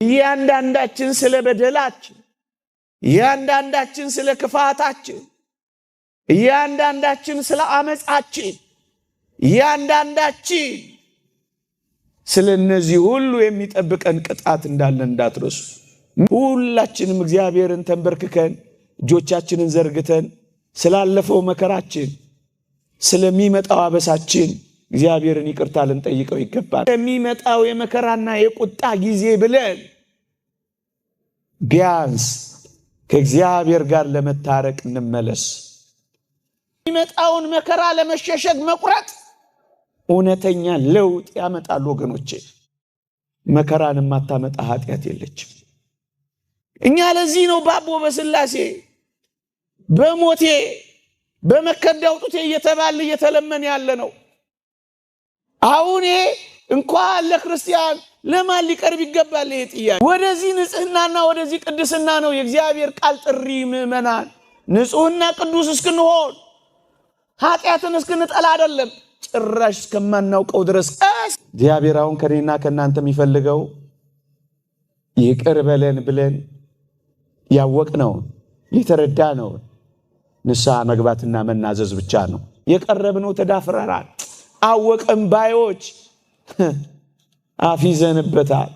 እያንዳንዳችን ስለ በደላችን፣ እያንዳንዳችን ስለ ክፋታችን፣ እያንዳንዳችን ስለ አመጻችን፣ እያንዳንዳችን ስለ እነዚህ ሁሉ የሚጠብቀን ቅጣት እንዳለ እንዳትረሱ። ሁላችንም እግዚአብሔርን ተንበርክከን እጆቻችንን ዘርግተን ስላለፈው መከራችን፣ ስለሚመጣው አበሳችን እግዚአብሔርን ይቅርታ ልንጠይቀው ይገባል። የሚመጣው የመከራና የቁጣ ጊዜ ብለን ቢያንስ ከእግዚአብሔር ጋር ለመታረቅ እንመለስ። የሚመጣውን መከራ ለመሸሸግ መቁረጥ እውነተኛ ለውጥ ያመጣል ወገኖቼ። መከራን የማታመጣ ኃጢአት የለችም። እኛ ለዚህ ነው ባቦ በስላሴ በሞቴ በመከዳው ጡቴ እየተባለ እየተለመን ያለ ነው። አሁን እንኳን ለክርስቲያን ለማን ሊቀርብ ይገባል? ይሄ ጥያቄ ወደዚህ ንጽህናና ወደዚህ ቅድስና ነው የእግዚአብሔር ቃል ጥሪ። ምእመናን ንጹህና ቅዱስ እስክንሆን ኃጢአትን እስክንጠላ አይደለም፣ ጭራሽ እስከማናውቀው ድረስ እግዚአብሔር አሁን ከኔና ከናንተ የሚፈልገው ይቅር በለን ብለን ያወቅነው የተረዳነው ንስሐ መግባትና መናዘዝ ብቻ ነው። የቀረብነው ተዳፍረናል። አወቅን ባዮች አፊዘንበታል።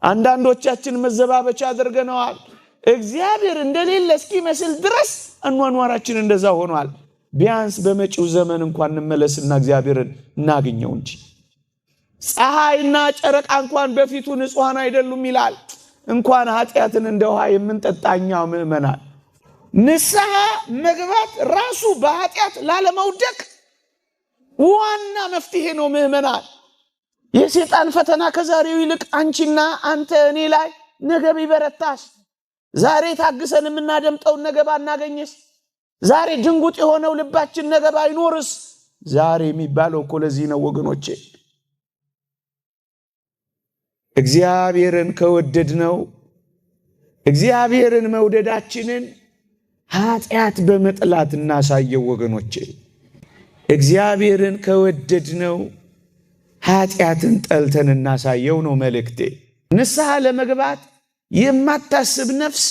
አንዳንዶቻችን መዘባበቻ አድርገነዋል። እግዚአብሔር እንደሌለ እስኪመስል ድረስ አኗኗራችን እንደዛ ሆኗል። ቢያንስ በመጪው ዘመን እንኳን እንመለስና እግዚአብሔርን እናገኘው እንጂ ፀሐይና ጨረቃ እንኳን በፊቱ ንጹሃን አይደሉም ይላል። እንኳን ኃጢአትን እንደ ውሃ የምንጠጣኛው ምእመናን ንስሐ መግባት ራሱ በኃጢአት ላለመውደቅ ዋና መፍትሄ ነው ምእመናን። የሰይጣን ፈተና ከዛሬው ይልቅ አንቺና አንተ እኔ ላይ ነገ ቢበረታስ፣ ዛሬ ታግሰን የምናደምጠውን ነገ ባናገኝስ፣ ዛሬ ድንጉጥ የሆነው ልባችን ነገ ባይኖርስ። ዛሬ የሚባለው እኮ ለዚህ ነው ወገኖቼ። እግዚአብሔርን ከወደድነው እግዚአብሔርን መውደዳችንን ኃጢአት በመጥላት እናሳየው ወገኖቼ። እግዚአብሔርን ከወደድነው ኃጢአትን ጠልተን እናሳየው ነው መልእክቴ። ንስሐ ለመግባት የማታስብ ነፍስ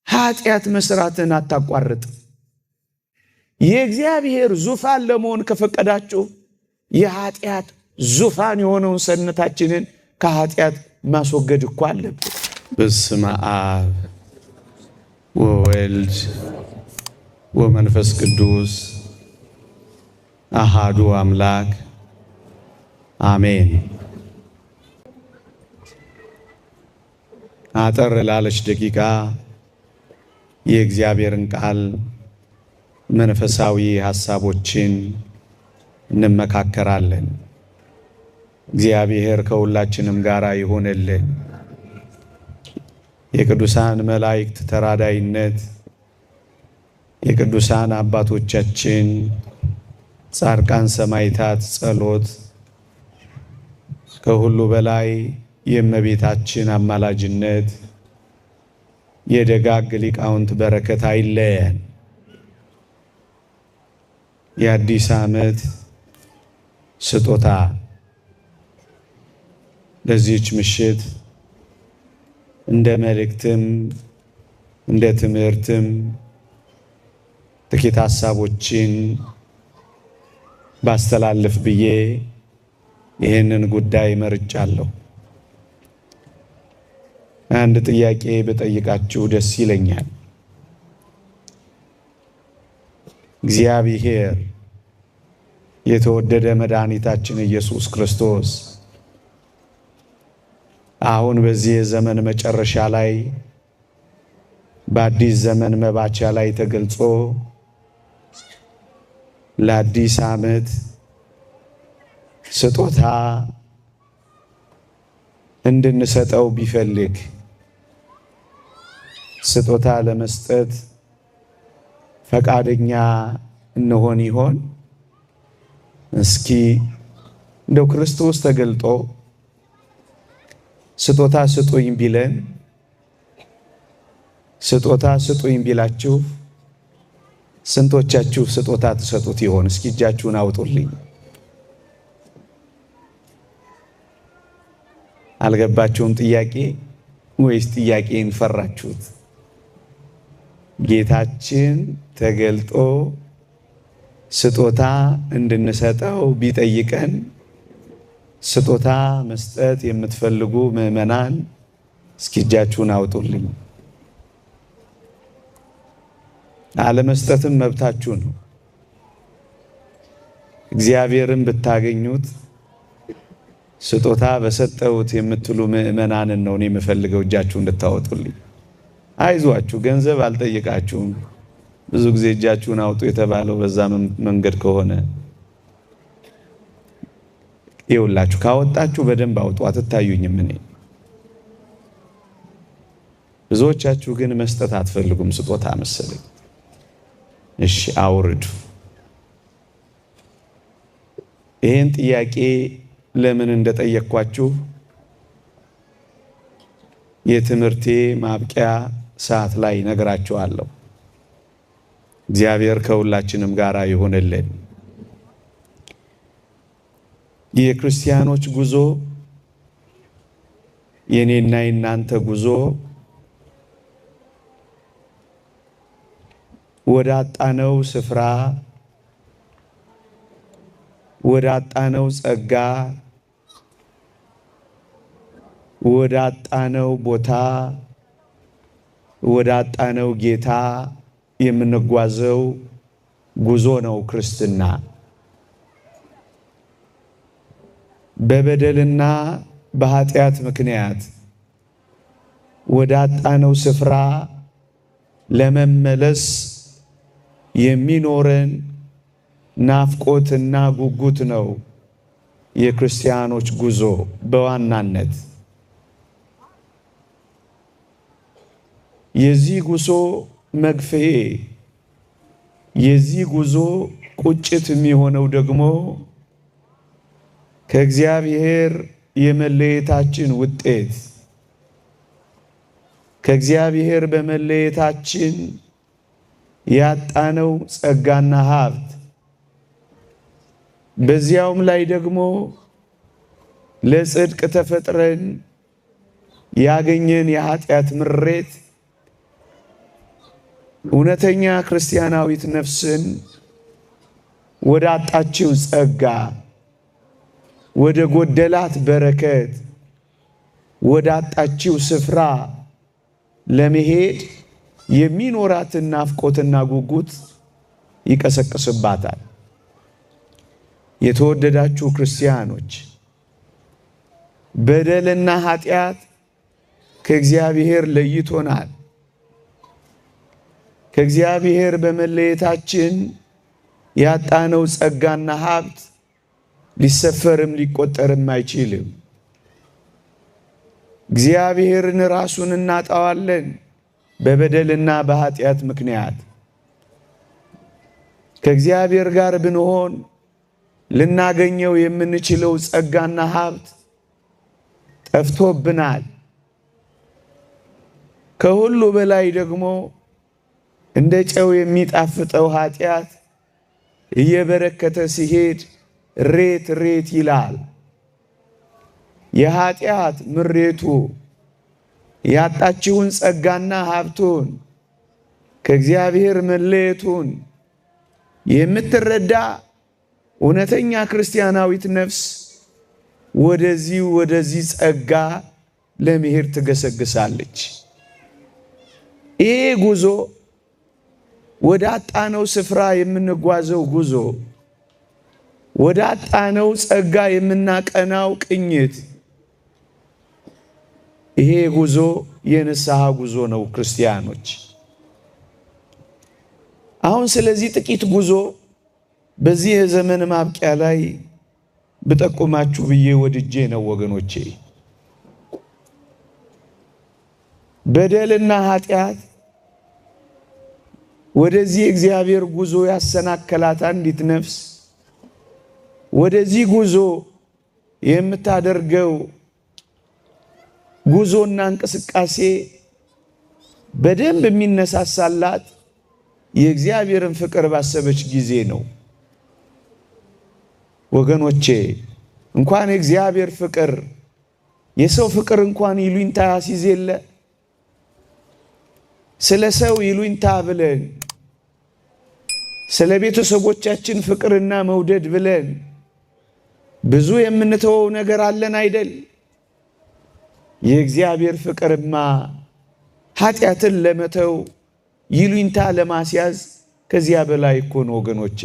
ኃጢአት መስራትን አታቋርጥ። የእግዚአብሔር ዙፋን ለመሆን ከፈቀዳችሁ የኃጢአት ዙፋን የሆነውን ሰውነታችንን ከኃጢአት ማስወገድ እኮ አለብን። በስመ አብ ወወልድ ወመንፈስ ቅዱስ አሃዱ አምላክ አሜን። አጠር ላለች ደቂቃ የእግዚአብሔርን ቃል መንፈሳዊ ሐሳቦችን እንመካከራለን። እግዚአብሔር ከሁላችንም ጋር ይሆንልን። የቅዱሳን መላእክት ተራዳይነት፣ የቅዱሳን አባቶቻችን ጻድቃን ሰማዕታት ጸሎት፣ ከሁሉ በላይ የእመቤታችን አማላጅነት፣ የደጋግ ሊቃውንት በረከት አይለየን። የአዲስ ዓመት ስጦታ ለዚህች ምሽት እንደ መልእክትም እንደ ትምህርትም ጥቂት ሐሳቦችን ባስተላልፍ ብዬ ይህንን ጉዳይ መርጫለሁ። አንድ ጥያቄ በጠይቃችሁ ደስ ይለኛል። እግዚአብሔር የተወደደ መድኃኒታችን ኢየሱስ ክርስቶስ አሁን በዚህ የዘመን መጨረሻ ላይ በአዲስ ዘመን መባቻ ላይ ተገልጾ ለአዲስ ዓመት ስጦታ እንድንሰጠው ቢፈልግ ስጦታ ለመስጠት ፈቃደኛ እንሆን ይሆን? እስኪ እንደው ክርስቶስ ተገልጦ ስጦታ ስጡኝ ቢለን፣ ስጦታ ስጡኝ ቢላችሁ ስንቶቻችሁ ስጦታ ትሰጡት ይሆን? እስኪ እጃችሁን አውጡልኝ። አልገባችሁም? ጥያቄ ወይስ ጥያቄን ፈራችሁት? ጌታችን ተገልጦ ስጦታ እንድንሰጠው ቢጠይቀን ስጦታ መስጠት የምትፈልጉ ምዕመናን እስኪ እጃችሁን አውጡልኝ። አለመስጠትም መብታችሁ ነው። እግዚአብሔርን ብታገኙት ስጦታ በሰጠውት የምትሉ ምዕመናንን ነው እኔ የምፈልገው እጃችሁን እንድታወጡልኝ። አይዟችሁ፣ ገንዘብ አልጠይቃችሁም። ብዙ ጊዜ እጃችሁን አውጡ የተባለው በዛ መንገድ ከሆነ ይውላችሁ፣ ካወጣችሁ በደንብ አውጡ፣ አትታዩኝም። እኔ ብዙዎቻችሁ ግን መስጠት አትፈልጉም፣ ስጦታ መሰለኝ። እሺ አውርዱ። ይህን ጥያቄ ለምን እንደጠየቅኳችሁ የትምህርቴ ማብቂያ ሰዓት ላይ ነግራችኋለሁ። እግዚአብሔር ከሁላችንም ጋር ይሁንልን። የክርስቲያኖች ጉዞ፣ የኔና የናንተ ጉዞ ወደ አጣነው ስፍራ፣ ወደ አጣነው ጸጋ፣ ወደ አጣነው ቦታ፣ ወደ አጣነው ጌታ የምንጓዘው ጉዞ ነው ክርስትና። በበደልና በኃጢአት ምክንያት ወደ አጣነው ስፍራ ለመመለስ የሚኖረን ናፍቆትና ጉጉት ነው የክርስቲያኖች ጉዞ። በዋናነት የዚህ ጉዞ መግፈዬ፣ የዚህ ጉዞ ቁጭት የሚሆነው ደግሞ ከእግዚአብሔር የመለየታችን ውጤት፣ ከእግዚአብሔር በመለየታችን ያጣነው ጸጋና ሀብት፣ በዚያውም ላይ ደግሞ ለጽድቅ ተፈጥረን ያገኘን የኃጢአት ምሬት እውነተኛ ክርስቲያናዊት ነፍስን ወደ አጣችው ጸጋ፣ ወደ ጎደላት በረከት፣ ወደ አጣችው ስፍራ ለመሄድ የሚኖራትን ናፍቆትና ጉጉት ይቀሰቅስባታል። የተወደዳችሁ ክርስቲያኖች፣ በደልና ኃጢአት ከእግዚአብሔር ለይቶናል። ከእግዚአብሔር በመለየታችን ያጣነው ጸጋና ሀብት ሊሰፈርም ሊቆጠርም አይችልም። እግዚአብሔርን ራሱን እናጣዋለን በበደልና በኃጢአት ምክንያት። ከእግዚአብሔር ጋር ብንሆን ልናገኘው የምንችለው ጸጋና ሀብት ጠፍቶብናል። ከሁሉ በላይ ደግሞ እንደ ጨው የሚጣፍጠው ኃጢአት እየበረከተ ሲሄድ ሬት ሬት ይላል። የኃጢአት ምሬቱ ያጣችውን ጸጋና ሀብቱን ከእግዚአብሔር መለየቱን የምትረዳ እውነተኛ ክርስቲያናዊት ነፍስ ወደዚህ ጸጋ ለመሄድ ትገሰግሳለች። ይሄ ጉዞ ወደ አጣነው ስፍራ የምንጓዘው ጉዞ፣ ወደ አጣነው ጸጋ የምናቀናው ቅኝት፣ ይሄ ጉዞ የንስሐ ጉዞ ነው ክርስቲያኖች። አሁን ስለዚህ ጥቂት ጉዞ በዚህ የዘመን ማብቂያ ላይ ብጠቁማችሁ ብዬ ወድጄ ነው ወገኖቼ። በደልና ኃጢአት ወደዚህ እግዚአብሔር ጉዞ ያሰናከላት አንዲት ነፍስ ወደዚህ ጉዞ የምታደርገው ጉዞና እንቅስቃሴ በደንብ የሚነሳሳላት የእግዚአብሔርን ፍቅር ባሰበች ጊዜ ነው። ወገኖቼ እንኳን የእግዚአብሔር ፍቅር የሰው ፍቅር እንኳን ይሉኝታ ያስይዝ የለ ስለ ሰው ይሉኝታ ብለን ስለ ቤተሰቦቻችን ፍቅርና መውደድ ብለን ብዙ የምንተወው ነገር አለን አይደል? የእግዚአብሔር ፍቅርማ ኃጢአትን ለመተው ይሉኝታ ለማስያዝ ከዚያ በላይ እኮ ነው ወገኖቼ።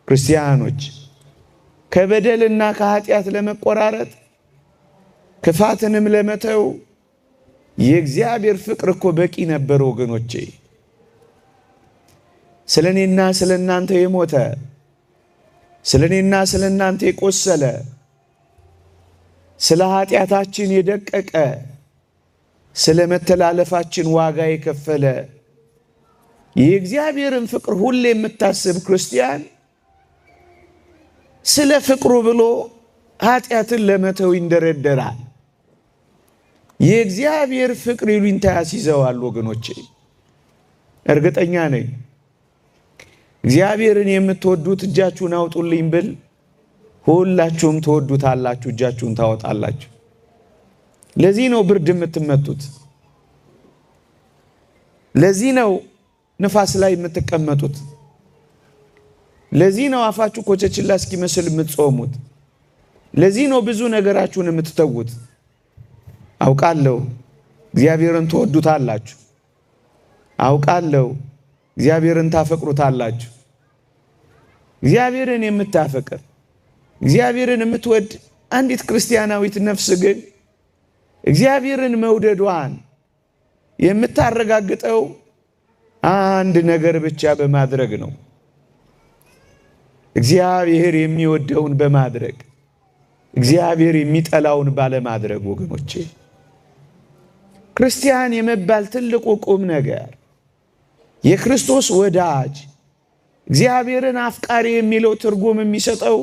ክርስቲያኖች ከበደልና ከኃጢአት ለመቆራረጥ ክፋትንም ለመተው የእግዚአብሔር ፍቅር እኮ በቂ ነበር ወገኖቼ። ስለኔና ስለናንተ የሞተ ስለኔና ስለናንተ የቆሰለ ስለ ኃጢአታችን የደቀቀ ስለ መተላለፋችን ዋጋ የከፈለ የእግዚአብሔርን ፍቅር ሁሌ የምታስብ ክርስቲያን ስለ ፍቅሩ ብሎ ኃጢአትን ለመተው ይንደረደራል። የእግዚአብሔር ፍቅር ይሉኝታ ያስይዘዋል ወገኖቼ። እርግጠኛ ነኝ እግዚአብሔርን የምትወዱት እጃችሁን አውጡልኝ ብል ሁላችሁም ትወዱታላችሁ፣ እጃችሁን ታወጣላችሁ። ለዚህ ነው ብርድ የምትመቱት። ለዚህ ነው ንፋስ ላይ የምትቀመጡት። ለዚህ ነው አፋችሁ ኮቸችላ እስኪመስል የምትጾሙት። ለዚህ ነው ብዙ ነገራችሁን የምትተዉት። አውቃለሁ እግዚአብሔርን ትወዱታላችሁ። አውቃለሁ እግዚአብሔርን ታፈቅሩታላችሁ። እግዚአብሔርን የምታፈቅር እግዚአብሔርን የምትወድ አንዲት ክርስቲያናዊት ነፍስ ግን እግዚአብሔርን መውደዷን የምታረጋግጠው አንድ ነገር ብቻ በማድረግ ነው። እግዚአብሔር የሚወደውን በማድረግ እግዚአብሔር የሚጠላውን ባለማድረግ ወገኖቼ። ክርስቲያን የመባል ትልቁ ቁም ነገር የክርስቶስ ወዳጅ እግዚአብሔርን አፍቃሪ የሚለው ትርጉም የሚሰጠው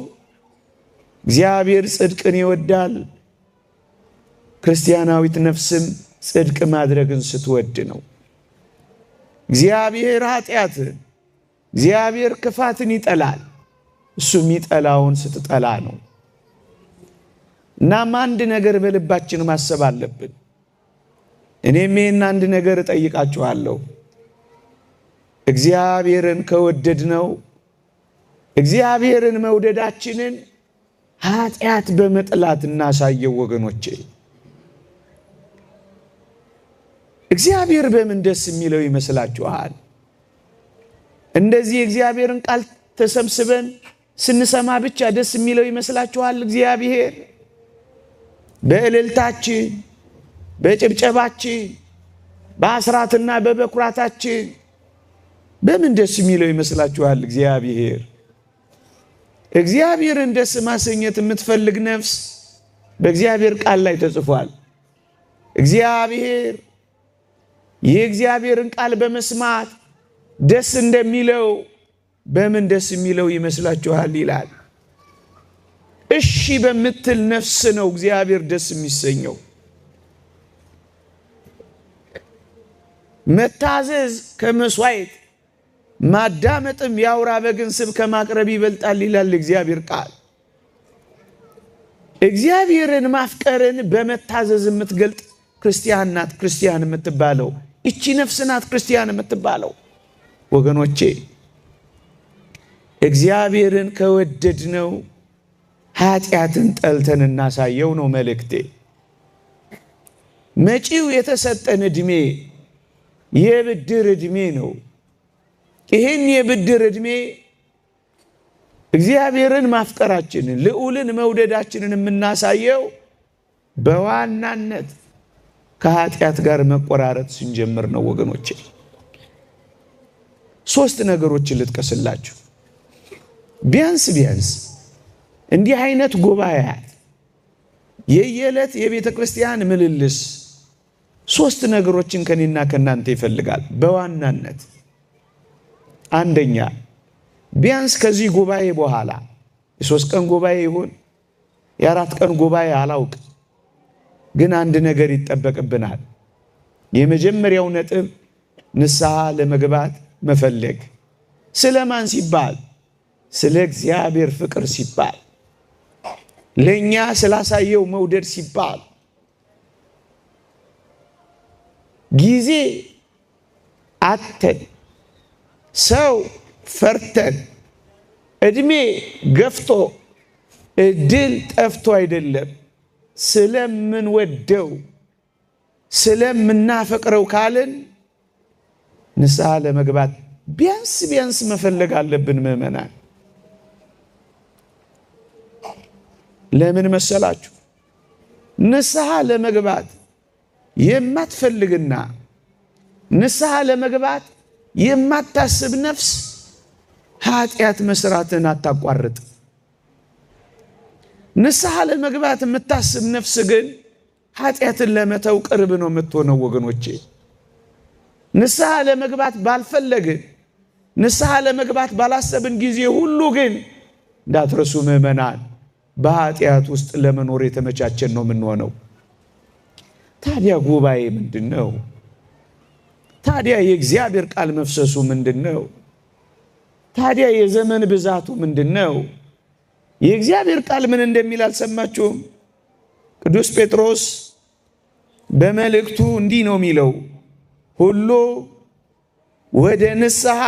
እግዚአብሔር ጽድቅን ይወዳል፣ ክርስቲያናዊት ነፍስም ጽድቅ ማድረግን ስትወድ ነው። እግዚአብሔር ኃጢአትን፣ እግዚአብሔር ክፋትን ይጠላል፣ እሱ የሚጠላውን ስትጠላ ነው። እናም አንድ ነገር በልባችን ማሰብ አለብን። እኔም ይህን አንድ ነገር እጠይቃችኋለሁ። እግዚአብሔርን ከወደድነው እግዚአብሔርን መውደዳችንን ኃጢአት በመጥላት እናሳየው ወገኖቼ። እግዚአብሔር በምን ደስ የሚለው ይመስላችኋል? እንደዚህ እግዚአብሔርን ቃል ተሰብስበን ስንሰማ ብቻ ደስ የሚለው ይመስላችኋል? እግዚአብሔር በእልልታችን፣ በጭብጨባችን፣ በአስራትና በበኩራታችን በምን ደስ የሚለው ይመስላችኋል? እግዚአብሔርን ደስ ማሰኘት የምትፈልግ ነፍስ በእግዚአብሔር ቃል ላይ ተጽፏል። እግዚአብሔር የእግዚአብሔርን ቃል በመስማት ደስ እንደሚለው በምን ደስ የሚለው ይመስላችኋል ይላል። እሺ በምትል ነፍስ ነው እግዚአብሔር ደስ የሚሰኘው። መታዘዝ ከመስዋዕት ማዳመጥም የአውራ በግን ስብ ከማቅረብ ይበልጣል ይላል እግዚአብሔር ቃል። እግዚአብሔርን ማፍቀርን በመታዘዝ የምትገልጥ ክርስቲያን ናት ክርስቲያን የምትባለው። እቺ ነፍስ ናት ክርስቲያን የምትባለው ወገኖቼ። እግዚአብሔርን ከወደድነው ኃጢአትን ጠልተን እናሳየው ነው መልእክቴ። መጪው የተሰጠን ዕድሜ የብድር ዕድሜ ነው። ይህን የብድር ዕድሜ እግዚአብሔርን ማፍቀራችንን ልዑልን መውደዳችንን የምናሳየው በዋናነት ከኃጢአት ጋር መቆራረጥ ስንጀምር ነው ወገኖቼ። 3 ነገሮችን ልጥቀስላችሁ። ቢያንስ እንዲህ አይነት ጉባኤያት የየዕለት የቤተ ክርስቲያን ምልልስ 3 ነገሮችን ከኔና ከናንተ ይፈልጋል በዋናነት። አንደኛ ቢያንስ ከዚህ ጉባኤ በኋላ የ3 ቀን ጉባኤ ይሁን የ4 ቀን ጉባኤ አላውቅ፣ ግን አንድ ነገር ይጠበቅብናል። የመጀመሪያው ነጥብ ንስሐ ለመግባት መፈለግ። ስለማን ሲባል? ስለ እግዚአብሔር ፍቅር ሲባል፣ ለኛ ስላሳየው መውደድ ሲባል። ጊዜ አተን ሰው ፈርተን እድሜ ገፍቶ እድል ጠፍቶ አይደለም፣ ስለምንወደው ስለምናፈቅረው ካልን ንስሐ ለመግባት ቢያንስ መፈለግ አለብን ምእመናን። ለምን መሰላችሁ? ንስሐ ለመግባት የማትፈልግና ንስሐ ለመግባት የማታስብ ነፍስ ኃጢአት መስራትን አታቋርጥ። ንስሐ ለመግባት የምታስብ ነፍስ ግን ኃጢአትን ለመተው ቅርብ ነው የምትሆነው ወገኖቼ። ንስሐ ለመግባት ባልፈለግን፣ ንስሐ ለመግባት ባላሰብን ጊዜ ሁሉ ግን እንዳትረሱ ምእመናን፣ በኃጢአት ውስጥ ለመኖር የተመቻቸን ነው የምንሆነው። ታዲያ ጉባኤ ምንድን ነው? ታዲያ የእግዚአብሔር ቃል መፍሰሱ ምንድን ነው? ታዲያ የዘመን ብዛቱ ምንድን ነው? የእግዚአብሔር ቃል ምን እንደሚል አልሰማችሁም? ቅዱስ ጴጥሮስ በመልእክቱ እንዲህ ነው የሚለው፣ ሁሉ ወደ ንስሐ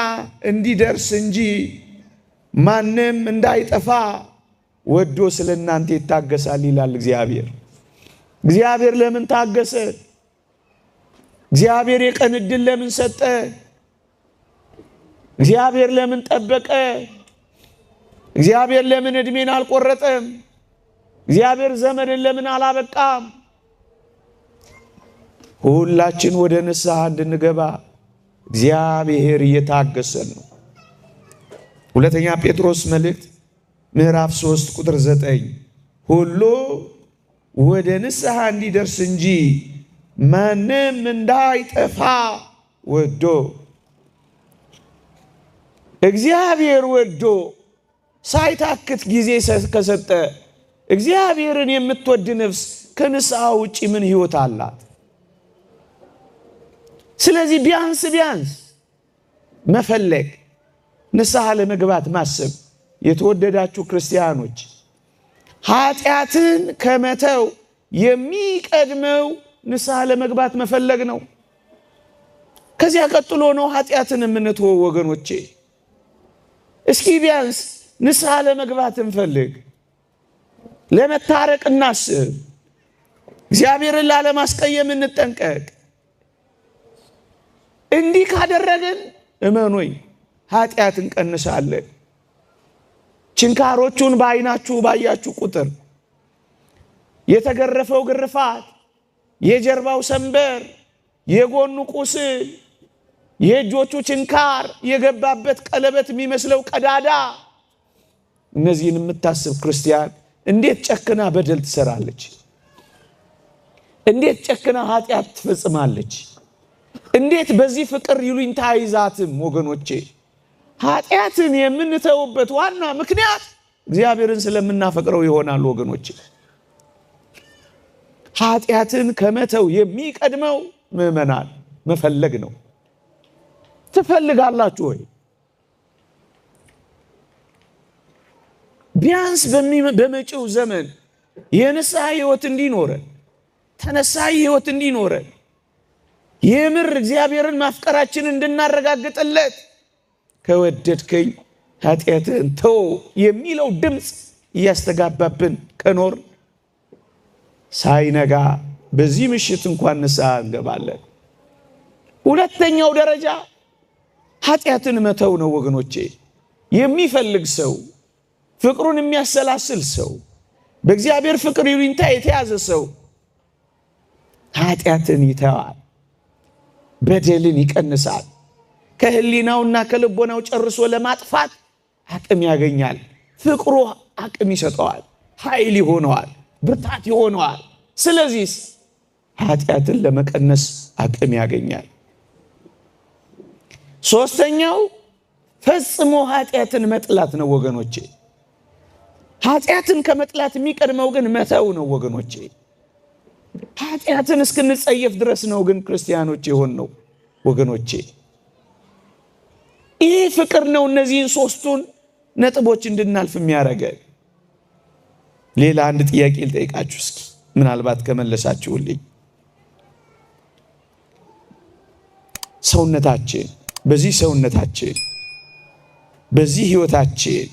እንዲደርስ እንጂ ማንም እንዳይጠፋ ወዶ ስለ እናንተ ይታገሳል ይላል እግዚአብሔር። እግዚአብሔር ለምን ታገሰ? እግዚአብሔር የቀን ዕድል ለምን ሰጠ? እግዚአብሔር ለምን ጠበቀ? እግዚአብሔር ለምን ዕድሜን አልቆረጠም? እግዚአብሔር ዘመንን ለምን አላበቃም? ሁላችን ወደ ንስሐ እንድንገባ እግዚአብሔር እየታገሰን ነው። ሁለተኛ ጴጥሮስ መልእክት ምዕራፍ 3 ቁጥር 9 ሁሉ ወደ ንስሐ እንዲደርስ እንጂ ማንም እንዳይጠፋ ወዶ። እግዚአብሔር ወዶ ሳይታክት ጊዜ ከሰጠ እግዚአብሔርን የምትወድ ነፍስ ከንስሐ ውጪ ምን ሕይወት አላት? ስለዚህ ቢያንስ መፈለግ፣ ንስሐ ለመግባት ማሰብ። የተወደዳችሁ ክርስቲያኖች፣ ኃጢአትን ከመተው የሚቀድመው ንስሐ ለመግባት መፈለግ ነው። ከዚያ ቀጥሎ ነው ኃጢአትን የምንተወው ወገኖቼ። እስኪ ቢያንስ ንስሐ ለመግባት እንፈልግ፣ ለመታረቅ እናስብ፣ እግዚአብሔርን ላለማስቀየም እንጠንቀቅ። እንዲህ ካደረግን እመኑኝ ኃጢአት እንቀንሳለን። ችንካሮቹን በዓይናችሁ ባያችሁ ቁጥር የተገረፈው ግርፋት፣ የጀርባው ሰንበር፣ የጎኑ ቁስል፣ የእጆቹ ችንካር፣ የገባበት ቀለበት የሚመስለው ቀዳዳ፣ እነዚህን የምታስብ ክርስቲያን እንዴት ጨክና በደል ትሰራለች? እንዴት ጨክና ኃጢአት ትፈጽማለች? እንዴት በዚህ ፍቅር ይሉኝታ አይዛትም? ወገኖቼ ኃጢአትን የምንተውበት ዋና ምክንያት እግዚአብሔርን ስለምናፈቅረው ይሆናል። ወገኖቼ ኃጢአትን ከመተው የሚቀድመው ምእመናን መፈለግ ነው። ትፈልጋላችሁ ወይ? ቢያንስ በመጪው ዘመን የንስሐ ሕይወት እንዲኖረን፣ ተነሳይ ሕይወት እንዲኖረን፣ የምር እግዚአብሔርን ማፍቀራችንን እንድናረጋግጥለት ከወደድከኝ ኃጢአትን ተው የሚለው ድምፅ እያስተጋባብን ከኖር ሳይነጋ በዚህ ምሽት እንኳን ንስሐ እንገባለን። ሁለተኛው ደረጃ ኃጢአትን መተው ነው ወገኖቼ። የሚፈልግ ሰው፣ ፍቅሩን የሚያሰላስል ሰው፣ በእግዚአብሔር ፍቅር ይሉኝታ የተያዘ ሰው ኃጢአትን ይተዋል፣ በደልን ይቀንሳል፣ ከህሊናውና ከልቦናው ጨርሶ ለማጥፋት አቅም ያገኛል። ፍቅሩ አቅም ይሰጠዋል፣ ኃይል ይሆነዋል፣ ብርታት ይሆነዋል። ስለዚህ ኃጢአትን ለመቀነስ አቅም ያገኛል። ሶስተኛው ፈጽሞ ኃጢአትን መጥላት ነው ወገኖቼ። ኃጢአትን ከመጥላት የሚቀድመው ግን መተው ነው ወገኖቼ። ኃጢአትን እስክንጸየፍ ድረስ ነው ግን ክርስቲያኖች የሆን ነው ወገኖቼ። ይህ ፍቅር ነው እነዚህን ሶስቱን ነጥቦች እንድናልፍ የሚያደርገን። ሌላ አንድ ጥያቄ ልጠይቃችሁ እስኪ ምናልባት ከመለሳችሁልኝ። ሰውነታችን በዚህ ህይወታችን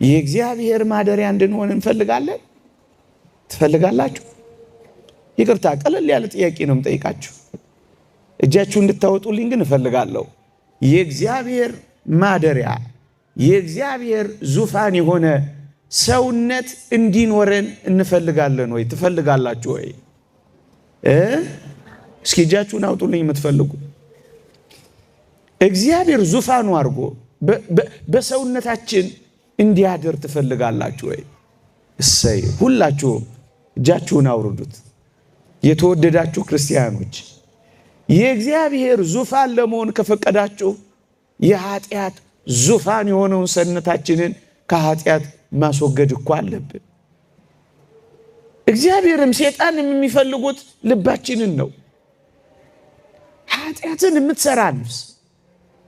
የእግዚአብሔር ማደሪያ እንድንሆን እንፈልጋለን። ትፈልጋላችሁ? ይቅርታ ቀለል ያለ ጥያቄ ነው የምጠይቃችሁ። እጃችሁ እንድታወጡልኝ ግን እፈልጋለሁ። የእግዚአብሔር ማደሪያ የእግዚአብሔር ዙፋን የሆነ ሰውነት እንዲኖረን እንፈልጋለን ወይ? ትፈልጋላችሁ ወይ? እስኪ እጃችሁን አውጡልኝ የምትፈልጉ። እግዚአብሔር ዙፋኑ አድርጎ በሰውነታችን እንዲያድር ትፈልጋላችሁ ወይ? እሰይ! ሁላችሁም እጃችሁን አውርዱት። የተወደዳችሁ ክርስቲያኖች የእግዚአብሔር ዙፋን ለመሆን ከፈቀዳችሁ የኃጢአት ዙፋን የሆነውን ሰውነታችንን ከኃጢአት ማስወገድ እኮ አለብን። እግዚአብሔርም ሰይጣንም የሚፈልጉት ልባችንን ነው። ኃጢአትን የምትሰራ ነፍስ፣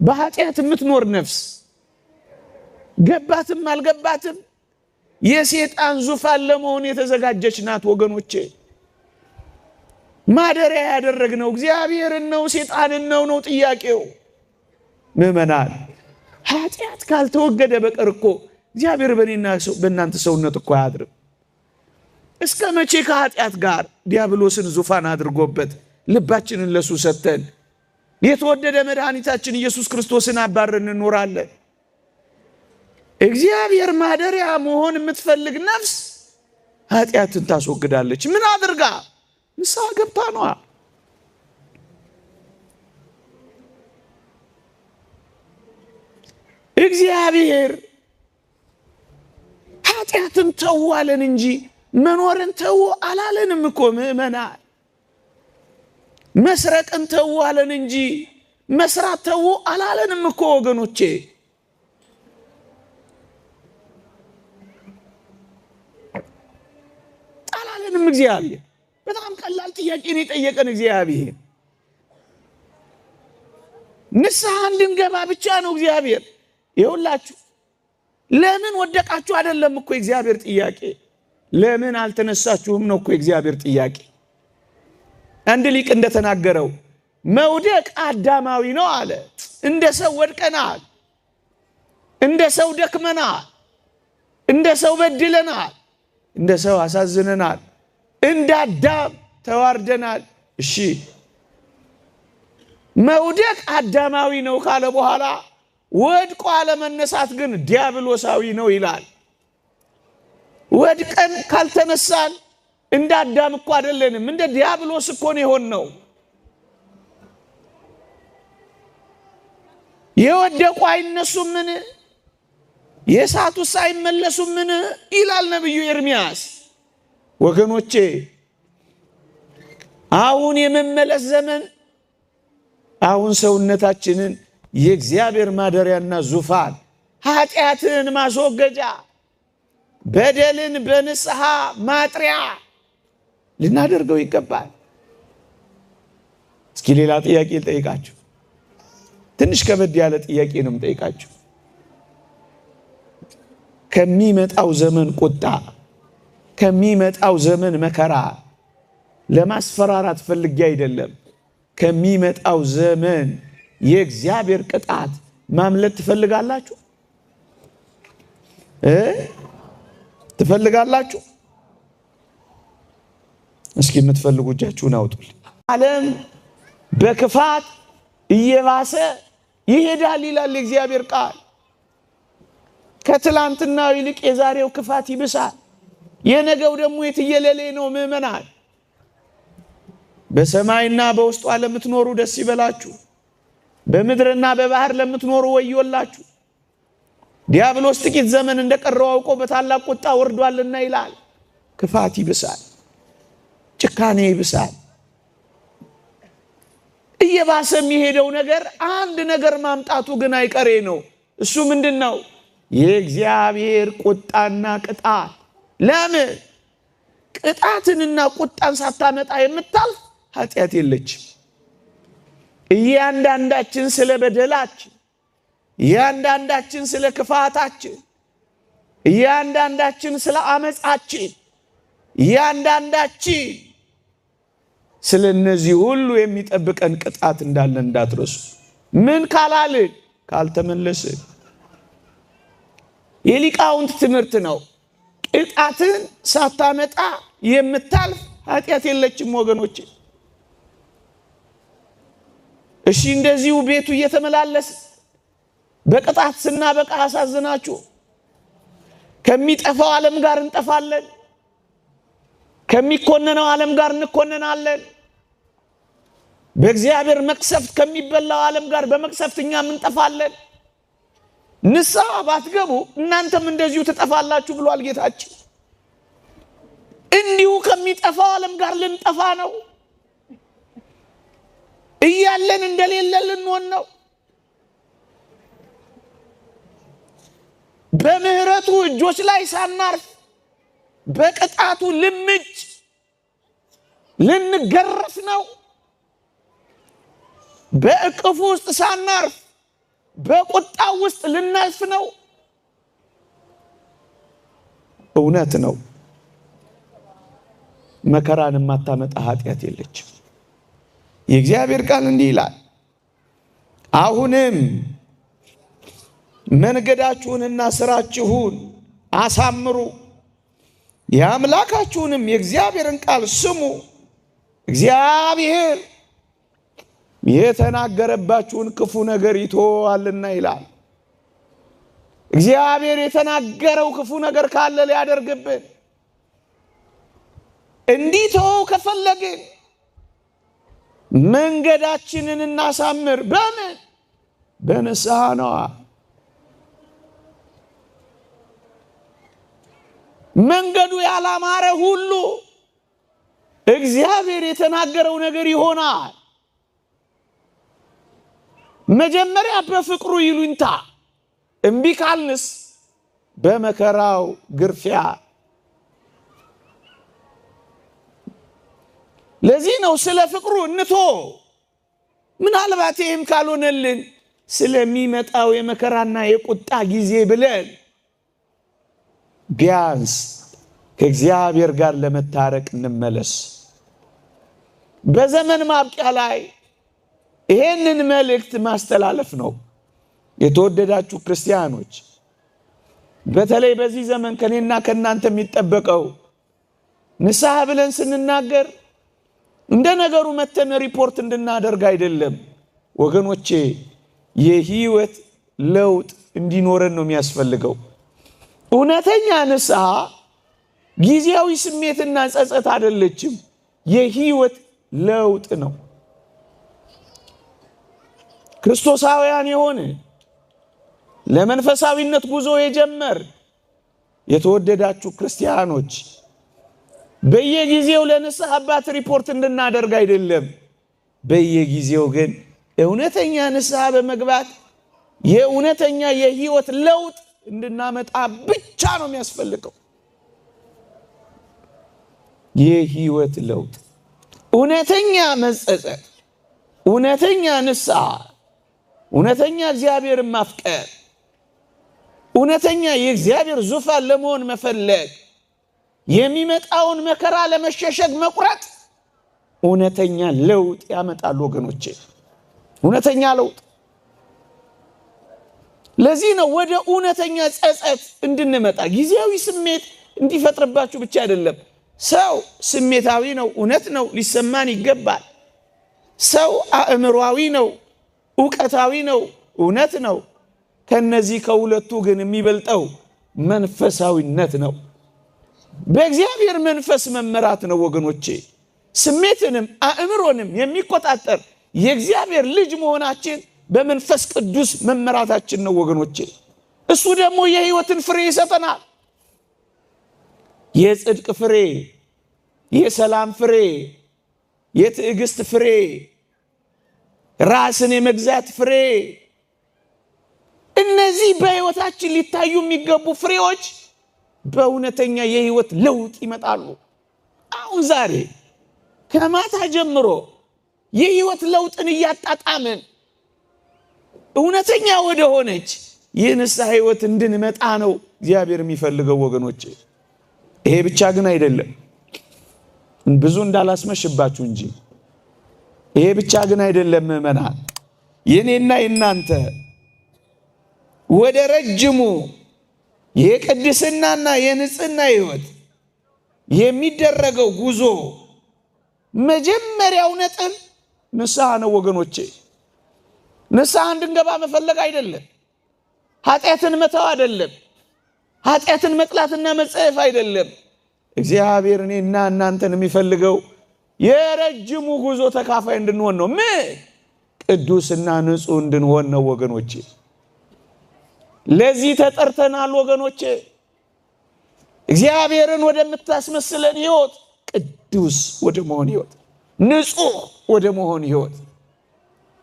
በኃጢአት የምትኖር ነፍስ ገባትም አልገባትም የሰይጣን ዙፋን ለመሆን የተዘጋጀች ናት። ወገኖቼ ማደሪያ ያደረግነው እግዚአብሔርን ነው ሰይጣንን ነው ጥያቄው። ምእመናን ኃጢአት ካልተወገደ በቀር እኮ እግዚአብሔር በእናንተ ሰውነት እኮ አያድርም። እስከ መቼ ከኃጢአት ጋር ዲያብሎስን ዙፋን አድርጎበት ልባችንን ለሱ ሰጥተን የተወደደ መድኃኒታችን ኢየሱስ ክርስቶስን አባረን እንኖራለን? እግዚአብሔር ማደሪያ መሆን የምትፈልግ ነፍስ ኃጢአትን ታስወግዳለች። ምን አድርጋ? ንስሐ ገብታ ነው። እግዚአብሔር ኃጢአትን ተው አለን እንጂ መኖርን ተው አላለንም እኮ ምእመናን። መስረቅን ተው አለን እንጂ መስራት ተው አላለንም እኮ ወገኖቼ። ጣላለንም እግዚአብሔር። በጣም ቀላል ጥያቄ ነው የጠየቀን እግዚአብሔር። ንስሐ እንድንገባ ብቻ ነው እግዚአብሔር። ይኸውላችሁ ለምን ወደቃችሁ አይደለም እኮ እግዚአብሔር ጥያቄ። ለምን አልተነሳችሁም ነው እኮ እግዚአብሔር ጥያቄ። አንድ ሊቅ እንደተናገረው መውደቅ አዳማዊ ነው አለ። እንደ ሰው ወድቀናል፣ እንደ ሰው ደክመናል፣ እንደ ሰው በድለናል፣ እንደ ሰው አሳዝነናል፣ እንደ አዳም ተዋርደናል። እሺ መውደቅ አዳማዊ ነው ካለ በኋላ ወድቆ አለመነሳት ግን ዲያብሎሳዊ ነው ይላል። ወድቀን ካልተነሳን እንደ አዳም እኮ አይደለንም፣ እንደ ዲያብሎስ እኮ ነው የሆነው። የወደቁ አይነሱምን? የሳቱስ አይመለሱምን? ይላል ነብዩ ኤርምያስ። ወገኖቼ አሁን የመመለስ ዘመን፣ አሁን ሰውነታችንን የእግዚአብሔር ማደሪያና ዙፋን ኃጢአትን ማስወገጃ በደልን በንስሐ ማጥሪያ ልናደርገው ይገባል። እስኪ ሌላ ጥያቄ ልጠይቃችሁ። ትንሽ ከበድ ያለ ጥያቄ ነው የምጠይቃችሁ። ከሚመጣው ዘመን ቁጣ፣ ከሚመጣው ዘመን መከራ ለማስፈራራት ፈልጌ አይደለም። ከሚመጣው ዘመን የእግዚአብሔር ቅጣት ማምለጥ ትፈልጋላችሁ? ትፈልጋላችሁ? እስኪ የምትፈልጉ እጃችሁን አውጡልኝ። ዓለም በክፋት እየባሰ ይሄዳል ይላል የእግዚአብሔር ቃል። ከትላንትናው ይልቅ የዛሬው ክፋት ይብሳል። የነገው ደግሞ የትየለሌ ነው። ምእመናን በሰማይና በውስጧ ለምትኖሩ ደስ ይበላችሁ፣ በምድርና በባህር ለምትኖሩ ወዮላችሁ። ዲያብሎስ ጥቂት ዘመን እንደቀረው አውቆ በታላቅ ቁጣ ወርዷልና ይላል። ክፋት ይብሳል፣ ጭካኔ ይብሳል። እየባሰ የሚሄደው ነገር አንድ ነገር ማምጣቱ ግን አይቀሬ ነው። እሱ ምንድነው? የእግዚአብሔር ቁጣና ቅጣት። ለምን? ቅጣትንና ቁጣን ሳታመጣ የምታልፍ ኃጢአት የለችም። እያንዳንዳችን ስለ በደላችን፣ እያንዳንዳችን ስለ ክፋታችን፣ እያንዳንዳችን ስለ አመፃችን፣ እያንዳንዳችን ስለነዚህ ሁሉ የሚጠብቀን ቅጣት እንዳለ እንዳትረሱ። ምን ካላልን ካልተመለስን የሊቃውንት ትምህርት ነው። ቅጣትን ሳታመጣ የምታልፍ ኃጢአት የለችም ወገኖቼ። እሺ እንደዚሁ ቤቱ እየተመላለስ በቅጣት ስናበቃ አሳዝናችሁ ከሚጠፋው ዓለም ጋር እንጠፋለን፣ ከሚኮነነው ዓለም ጋር እንኮነናለን። በእግዚአብሔር መቅሰፍት ከሚበላው ዓለም ጋር በመቅሰፍትኛም እንጠፋለን። ንስሐ ባትገቡ እናንተም እንደዚሁ ትጠፋላችሁ ብሏል ጌታችን። እንዲሁ ከሚጠፋው ዓለም ጋር ልንጠፋ ነው። እያለን እንደሌለ ልንሆን ነው። በምህረቱ እጆች ላይ ሳናርፍ በቅጣቱ ልምጭ ልንገረፍ ነው። በእቅፉ ውስጥ ሳናርፍ በቁጣው ውስጥ ልናልፍ ነው። እውነት ነው። መከራን የማታመጣ ኃጢአት የለችም። የእግዚአብሔር ቃል እንዲህ ይላል፣ አሁንም መንገዳችሁንና ስራችሁን አሳምሩ፣ የአምላካችሁንም የእግዚአብሔርን ቃል ስሙ። እግዚአብሔር የተናገረባችሁን ክፉ ነገር ይተዋልና ይላል። እግዚአብሔር የተናገረው ክፉ ነገር ካለ ሊያደርግብን እንዲተወው ከፈለግን መንገዳችንን እናሳምር። በምን? በንስሐ ነዋ። መንገዱ ያላማረ ሁሉ እግዚአብሔር የተናገረው ነገር ይሆናል። መጀመሪያ በፍቅሩ ይሉኝታ እምቢ ካልንስ በመከራው ግርፊያ። ለዚህ ነው ስለ ፍቅሩ እንቶ ምናልባት ይህም ካልሆነልን ስለሚመጣው የመከራና የቁጣ ጊዜ ብለን ቢያንስ ከእግዚአብሔር ጋር ለመታረቅ እንመለስ። በዘመን ማብቂያ ላይ ይሄንን መልእክት ማስተላለፍ ነው። የተወደዳችሁ ክርስቲያኖች፣ በተለይ በዚህ ዘመን ከኔና ከናንተ የሚጠበቀው ንስሐ ብለን ስንናገር እንደ ነገሩ መተን ሪፖርት እንድናደርግ አይደለም ወገኖቼ። የህይወት ለውጥ እንዲኖረን ነው የሚያስፈልገው። እውነተኛ ንስሐ ጊዜያዊ ስሜትና ጸጸት አይደለችም፣ የህይወት ለውጥ ነው። ክርስቶሳውያን የሆነ ለመንፈሳዊነት ጉዞ የጀመር የተወደዳችሁ ክርስቲያኖች በየጊዜው ለንስሐ አባት ሪፖርት እንድናደርግ አይደለም። በየጊዜው ግን እውነተኛ ንስሐ በመግባት የእውነተኛ የህይወት ለውጥ እንድናመጣ ብቻ ነው የሚያስፈልገው። የህይወት ለውጥ፣ እውነተኛ መጸጸት፣ እውነተኛ ንስሐ፣ እውነተኛ እግዚአብሔርን ማፍቀር፣ እውነተኛ የእግዚአብሔር ዙፋን ለመሆን መፈለግ፣ የሚመጣውን መከራ ለመሸሸግ መቁረጥ እውነተኛ ለውጥ ያመጣሉ ወገኖቼ። እውነተኛ ለውጥ። ለዚህ ነው ወደ እውነተኛ ጸጸት እንድንመጣ። ጊዜያዊ ስሜት እንዲፈጥርባችሁ ብቻ አይደለም። ሰው ስሜታዊ ነው፣ እውነት ነው፣ ሊሰማን ይገባል። ሰው አእምሯዊ ነው፣ ዕውቀታዊ ነው፣ እውነት ነው። ከነዚህ ከሁለቱ ግን የሚበልጠው መንፈሳዊነት ነው። በእግዚአብሔር መንፈስ መመራት ነው ወገኖቼ። ስሜትንም አእምሮንም የሚቆጣጠር የእግዚአብሔር ልጅ መሆናችን በመንፈስ ቅዱስ መመራታችን ነው ወገኖቼ። እሱ ደግሞ የህይወትን ፍሬ ይሰጠናል። የጽድቅ ፍሬ፣ የሰላም ፍሬ፣ የትዕግስት ፍሬ፣ ራስን የመግዛት ፍሬ። እነዚህ በህይወታችን ሊታዩ የሚገቡ ፍሬዎች በእውነተኛ የህይወት ለውጥ ይመጣሉ። አሁን ዛሬ ከማታ ጀምሮ የህይወት ለውጥን እያጣጣምን እውነተኛ ወደ ሆነች የንስሐ ህይወት እንድንመጣ ነው እግዚአብሔር የሚፈልገው ወገኖቼ። ይሄ ብቻ ግን አይደለም፣ ብዙ እንዳላስመሽባችሁ እንጂ ይሄ ብቻ ግን አይደለም ምእመናን፣ የኔና የናንተ ወደ ረጅሙ የቅድስናና የንጽህና ሕይወት የሚደረገው ጉዞ መጀመሪያው ነጥብ ንስሐ ነው ወገኖቼ። ንስሐ እንድንገባ መፈለግ አይደለም፣ ኃጢአትን መተው አይደለም፣ ኃጢአትን መጥላትና መጸየፍ አይደለም። እግዚአብሔር እኔና እናንተን የሚፈልገው የረጅሙ ጉዞ ተካፋይ እንድንሆን ነው። ቅዱስና ንጹህ እንድንሆን ነው ወገኖቼ። ለዚህ ተጠርተናል ወገኖቼ። እግዚአብሔርን ወደምታስመስለን ሕይወት፣ ቅዱስ ወደ መሆን ሕይወት፣ ንጹህ ወደ መሆን ሕይወት፣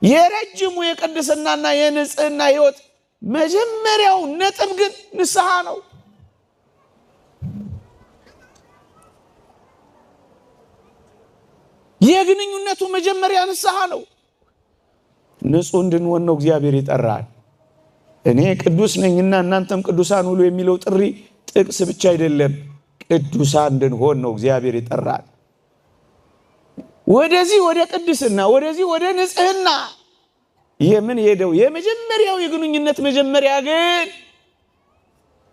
የረጅሙ የቅድስናና የንጽህና ሕይወት መጀመሪያው ነጥብ ግን ንስሐ ነው። የግንኙነቱ መጀመሪያ ንስሐ ነው። ንጹህ እንድንሆን ነው እግዚአብሔር ይጠራል። እኔ ቅዱስ ነኝና እናንተም ቅዱሳን ሁሉ የሚለው ጥሪ ጥቅስ ብቻ አይደለም፣ ቅዱሳን እንድንሆን ነው እግዚአብሔር ይጠራል። ወደዚህ ወደ ቅድስና፣ ወደዚህ ወደ ንጽህና የምን ሄደው የመጀመሪያው የግንኙነት መጀመሪያ ግን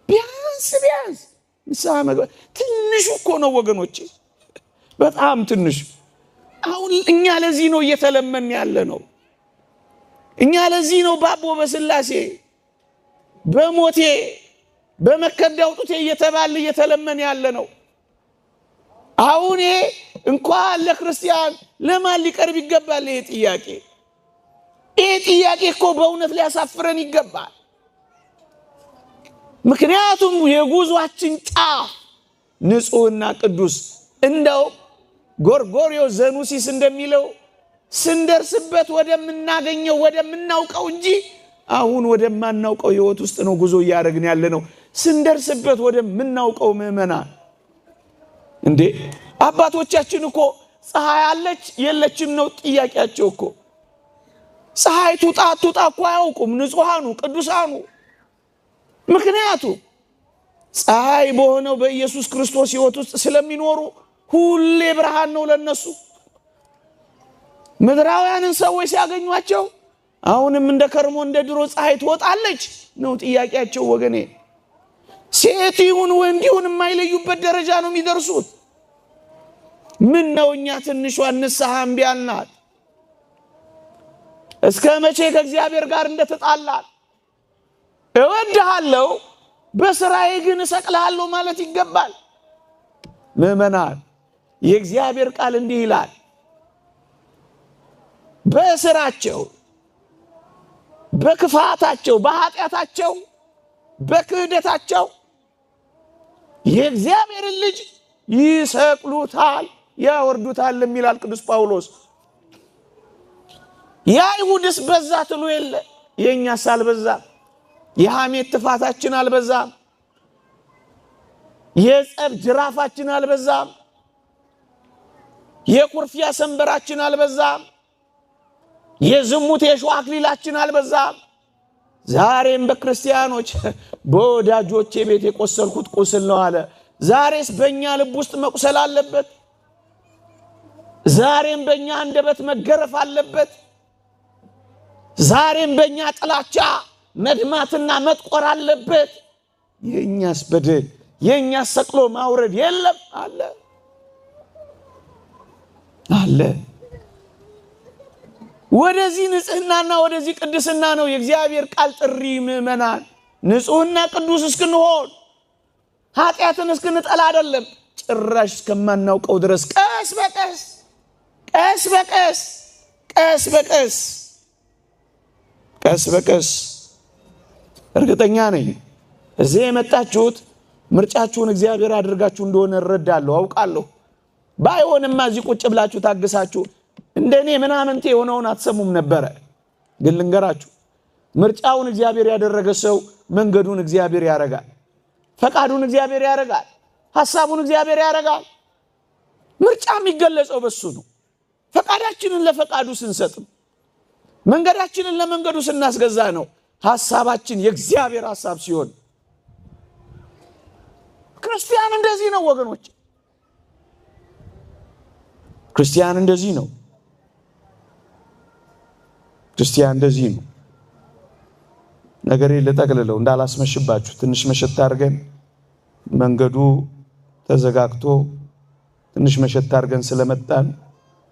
ቢያንስ ንስሐ መግባት ትንሹ እኮ ነው ወገኖቼ፣ በጣም ትንሹ። አሁን እኛ ለዚህ ነው እየተለመን ያለ ነው። እኛ ለዚህ ነው ባቦ በስላሴ በሞቴ በመከዳው ጡቴ እየተባለ እየተለመን ያለ ነው። አሁን እንኳን ለክርስቲያን ለማን ሊቀርብ ይገባል? ይሄ ጥያቄ እኮ በእውነት ሊያሳፍረን ይገባል። ምክንያቱም የጉዟችን ጫፍ ንጹህና ቅዱስ እንደው ጎርጎርዮስ ዘኑሲስ እንደሚለው ስንደርስበት ወደምናገኘው ወደምናውቀው እንጂ አሁን ወደማናውቀው ሕይወት ውስጥ ነው ጉዞ እያደረግን ያለ ነው። ስንደርስበት ወደምናውቀው ምእመናን እንዴ አባቶቻችን እኮ ፀሐይ አለች የለችም ነው ጥያቄያቸው እኮ። ፀሐይ ትውጣ አትውጣ እኮ አያውቁም ንጹሐኑ ቅዱሳኑ። ምክንያቱም ፀሐይ በሆነው በኢየሱስ ክርስቶስ ሕይወት ውስጥ ስለሚኖሩ ሁሌ ብርሃን ነው ለነሱ። ምድራውያንን ሰዎች ሲያገኟቸው አሁንም እንደ ከርሞ እንደ ድሮ ፀሐይ ትወጣለች ነው ጥያቄያቸው ወገኔ። ሴት ይሁን ወንድ ይሁን የማይለዩበት ደረጃ ነው የሚደርሱት። ምን ነው እኛ ትንሿን ንስሐ እምቢ አልናት? እስከ መቼ ከእግዚአብሔር ጋር እንደተጣላን? እወድሃለሁ በስራዬ ግን እሰቅልሃለሁ ማለት ይገባል። ምእመናን የእግዚአብሔር ቃል እንዲህ ይላል፣ በስራቸው በክፋታቸው በኃጢአታቸው በክህደታቸው የእግዚአብሔርን ልጅ ይሰቅሉታል ያወርዱታል የሚላል ቅዱስ ጳውሎስ። የአይሁድስ በዛ ትሉ የለ የእኛስ አልበዛም? የሐሜት ጥፋታችን አልበዛም? የጸብ ጅራፋችን አልበዛም? የኩርፊያ ሰንበራችን አልበዛም? የዝሙት የሾህ አክሊላችን አልበዛም? ዛሬም በክርስቲያኖች በወዳጆቼ ቤት የቆሰልኩት ቁስል ነው አለ። ዛሬስ በእኛ ልብ ውስጥ መቁሰል አለበት። ዛሬም በእኛ አንደበት መገረፍ አለበት። ዛሬም በእኛ ጥላቻ መድማትና መጥቆር አለበት። የእኛስ በደል የእኛስ ሰቅሎ ማውረድ የለም አለ። ወደዚህ ንጽህናና ወደዚህ ቅድስና ነው የእግዚአብሔር ቃል ጥሪ። ምእመናን ንጹህና ቅዱስ እስክንሆን ኃጢአትን እስክንጠላ አይደለም፣ ጭራሽ እስከማናውቀው ድረስ ቀስ በቀስ እርግጠኛ ነኝ እዚህ የመጣችሁት ምርጫችሁን እግዚአብሔር አድርጋችሁ እንደሆነ እረዳለሁ አውቃለሁ። ባይሆንማ እዚህ ቁጭ ብላችሁ ታግሳችሁ እንደኔ ምናምንቴ የሆነውን አትሰሙም ነበረ። ግን ልንገራችሁ፣ ምርጫውን እግዚአብሔር ያደረገ ሰው መንገዱን እግዚአብሔር ያረጋል፣ ፈቃዱን እግዚአብሔር ያረጋል፣ ሐሳቡን እግዚአብሔር ያረጋል። ምርጫ የሚገለጸው በሱ ነው። ፈቃዳችንን ለፈቃዱ ስንሰጥ፣ መንገዳችንን ለመንገዱ ስናስገዛ ነው ሐሳባችን የእግዚአብሔር ሐሳብ ሲሆን። ክርስቲያን እንደዚህ ነው ወገኖች፣ ክርስቲያን እንደዚህ ነው። ክርስቲያን እንደዚህ ነው። ነገሬ ልጠቅልለው እንዳላስመሽባችሁ ትንሽ መሸት አድርገን መንገዱ ተዘጋግቶ ትንሽ መሸት አድርገን ስለመጣን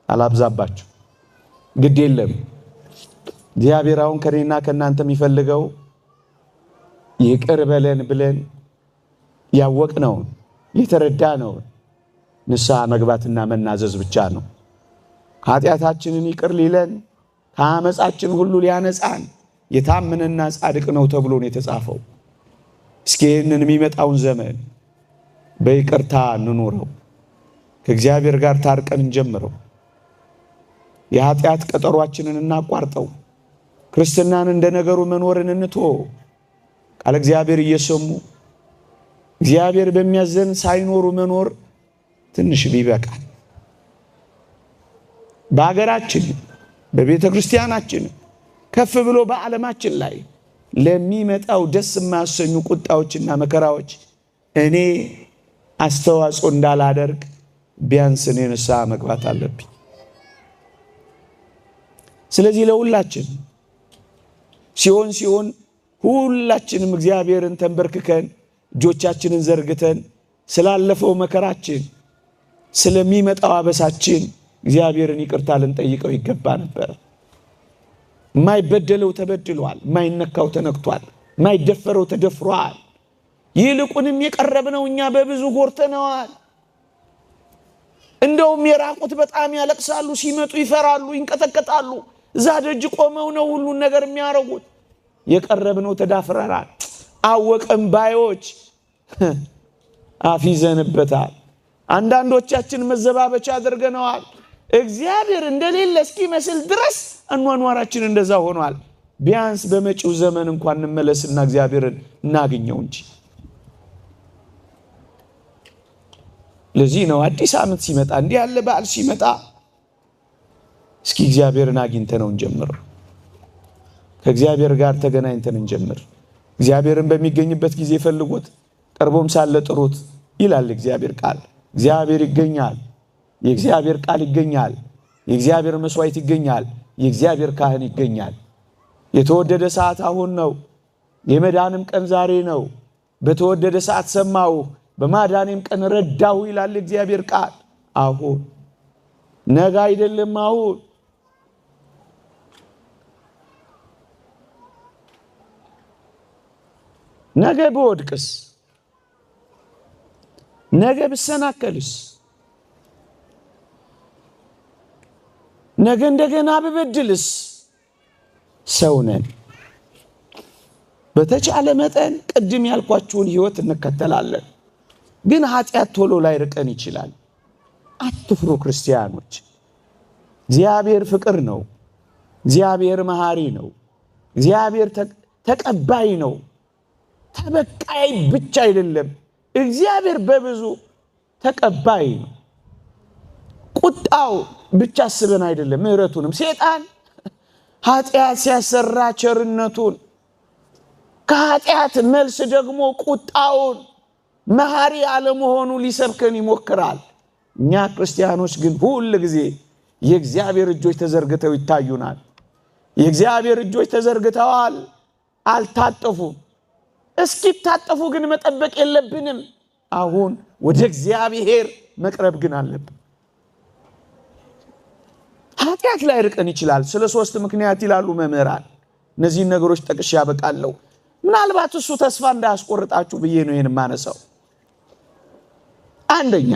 አላብዛባችሁ። ግድ የለም እግዚአብሔር አሁን ከኔና ከናንተ የሚፈልገው ይቅር በለን ብለን ያወቅነው የተረዳነው ንስሐ መግባትና መናዘዝ ብቻ ነው። ኃጢአታችንን ይቅር ሊለን ከአመፃችን ሁሉ ሊያነጻን የታመነና ጻድቅ ነው ተብሎ ነው የተጻፈው። እስኪ ይህንን የሚመጣውን ዘመን በይቅርታ እንኖረው፣ ከእግዚአብሔር ጋር ታርቀን እንጀምረው፣ የኃጢአት ቀጠሯችንን እናቋርጠው፣ ክርስትናን እንደ ነገሩ መኖርን እንተወው። ቃል እግዚአብሔር እየሰሙ እግዚአብሔር በሚያዘን ሳይኖሩ መኖር ትንሽ ቢበቃል። በአገራችን በቤተ ክርስቲያናችን ከፍ ብሎ በዓለማችን ላይ ለሚመጣው ደስ የማያሰኙ ቁጣዎችና መከራዎች እኔ አስተዋጽኦ እንዳላደርግ ቢያንስ እኔ ንስሐ መግባት አለብኝ። ስለዚህ ለሁላችን ሲሆን ሁላችንም እግዚአብሔርን ተንበርክከን እጆቻችንን ዘርግተን ስላለፈው መከራችን ስለሚመጣው አበሳችን እግዚአብሔርን ይቅርታ ልንጠይቀው ይገባ ነበር። የማይበደለው ተበድሏል፣ የማይነካው ተነክቷል፣ የማይደፈረው ተደፍሯል። ይልቁንም የቀረብነው እኛ በብዙ ጎርተነዋል። እንደውም የራቁት በጣም ያለቅሳሉ፣ ሲመጡ ይፈራሉ፣ ይንቀጠቀጣሉ። እዛ ደጅ ቆመው ነው ሁሉን ነገር የሚያረጉት። የቀረብነው ተዳፍረናል። አወቀም ባዮች አፊዘንበታል። አንዳንዶቻችን መዘባበቻ አድርገነዋል። እግዚአብሔር እንደሌለ እስኪመስል ድረስ አኗኗራችን እንደዛ ሆኗል። ቢያንስ በመጪው ዘመን እንኳን እንመለስና እግዚአብሔርን እናገኘው እንጂ። ለዚህ ነው አዲስ ዓመት ሲመጣ እንዲህ ያለ በዓል ሲመጣ እስኪ እግዚአብሔርን አግኝተነው እንጀምር። ከእግዚአብሔር ጋር ተገናኝተን እንጀምር። እግዚአብሔርን በሚገኝበት ጊዜ ፈልጉት፣ ቀርቦም ሳለ ጥሩት ይላል እግዚአብሔር ቃል። እግዚአብሔር ይገኛል። የእግዚአብሔር ቃል ይገኛል። የእግዚአብሔር መስዋዕት ይገኛል። የእግዚአብሔር ካህን ይገኛል። የተወደደ ሰዓት አሁን ነው። የመዳንም ቀን ዛሬ ነው። በተወደደ ሰዓት ሰማሁ፣ በማዳኔም ቀን ረዳሁ ይላል እግዚአብሔር ቃል። አሁን ነገ አይደለም፣ አሁን ነገ በወድቅስ፣ ነገ ብሰናከልስ፣ ነገ እንደገና ብበድልስ? ሰው ነን። በተቻለ መጠን ቅድም ያልኳችሁን ህይወት እንከተላለን። ግን ኃጢአት ቶሎ ላይ ርቀን ይችላል። አትፍሩ ክርስቲያኖች። እግዚአብሔር ፍቅር ነው። እግዚአብሔር መሐሪ ነው። እግዚአብሔር ተቀባይ ነው። ተበቃይ ብቻ አይደለም። እግዚአብሔር በብዙ ተቀባይ ነው። ቁጣው ብቻ አስበን አይደለም፣ ምህረቱንም። ሰይጣን ኃጢአት ሲያሰራ ቸርነቱን፣ ከኃጢአት መልስ ደግሞ ቁጣውን መሐሪ አለመሆኑ ሊሰብከን ይሞክራል። እኛ ክርስቲያኖች ግን ሁሉ ጊዜ የእግዚአብሔር እጆች ተዘርግተው ይታዩናል። የእግዚአብሔር እጆች ተዘርግተዋል፣ አልታጠፉም። እስኪታጠፉ ግን መጠበቅ የለብንም። አሁን ወደ እግዚአብሔር መቅረብ ግን አለብን። ኃጢአት ላይ ርቀን ይችላል። ስለ 3 ምክንያት ይላሉ መምህራን። እነዚህን ነገሮች ጠቅሼ ያበቃለሁ። ምናልባት እሱ ተስፋ እንዳያስቆርጣችሁ ብዬ ነው ይሄን ማነሳው። አንደኛ